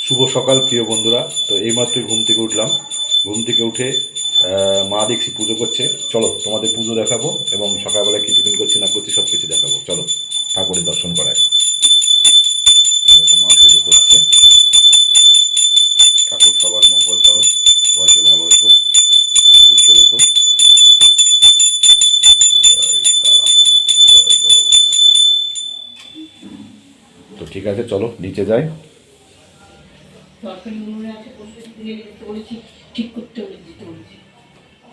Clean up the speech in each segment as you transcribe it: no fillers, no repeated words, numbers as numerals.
শুভ সকাল প্রিয় বন্ধুরা। তো এইমাত্রই ঘুম থেকে উঠলাম। ঘুম থেকে উঠে মা দেখছি পুজো করছে। চলো তোমাদের পুজো দেখাবো এবং সকালবেলা কী টিফিন করছি না করছি সব কিছু দেখাবো। চলো ঠাকুরের দর্শন করায়। দেখো মা পুজো করছে। ঠাকুর সবার মঙ্গল করো, সবাইকে ভালো রেখো, সুস্থ রেখো। জয় তারা মা, জয় বাবা ভোলেনাথ। তো ঠিক আছে, চলো নিচে যাই।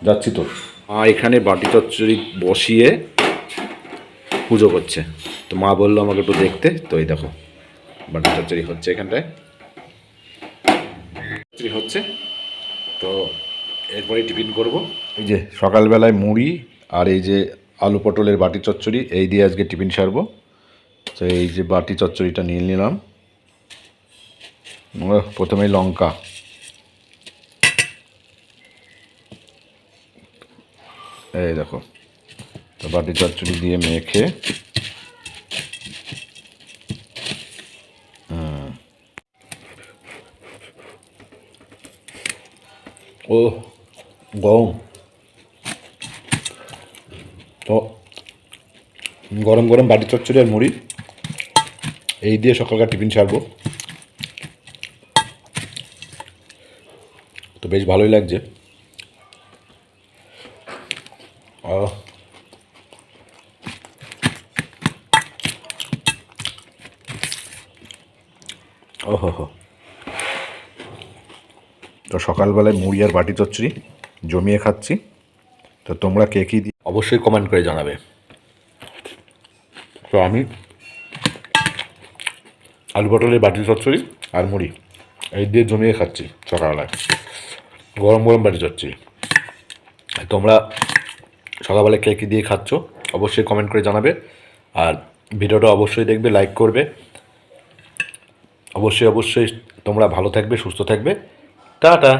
যাচ্ছি তো। মা এখানে বাটি চচ্চড়ি বসিয়ে পুজো করছে। তো মা বললো আমাকে একটু দেখতে। তো এই দেখো বাটি চচ্চড়ি হচ্ছে এখানটায়, হচ্ছে। তো এরপরে টিফিন করব। এই যে সকালবেলায় মুড়ি আর এই যে আলু পটলের বাটি চচ্চড়ি, এই দিয়ে আজকে টিফিন সারবো। তো এই যে বাটি চচ্চড়িটা নিয়ে নিলাম। প্রথমেই লঙ্কা, এই দেখো। তো বাটি চচ্চড়ি দিয়ে মেখে ও গরম, তো গরম গরম বাটি চচ্চড়ি আর মুড়ি এই দিয়ে সকালকার টিফিন সারবো। তো বেশ ভালোই লাগছে। ওহো হো। তো সকালবেলায় মুড়ি আর বাটি চচ্চড়ি জমিয়ে খাচ্ছি। তো তোমরা কে কী দিয়ে অবশ্যই কমেন্ট করে জানাবে। তো আমি আলু পটলের বাটি চচ্চড়ি আর মুড়ি এই দিয়ে জমিয়ে খাচ্ছি সকালবেলায়, গরম গরম বাটি চচ্চড়ি। তোমরা সকালবেলায় কে কী দিয়ে খাচ্ছ অবশ্যই কমেন্ট করে জানাবে। আর ভিডিওটা অবশ্যই দেখবে, লাইক করবে। অবশ্যই অবশ্যই তোমরা ভালো থাকবে, সুস্থ থাকবে। টাটা।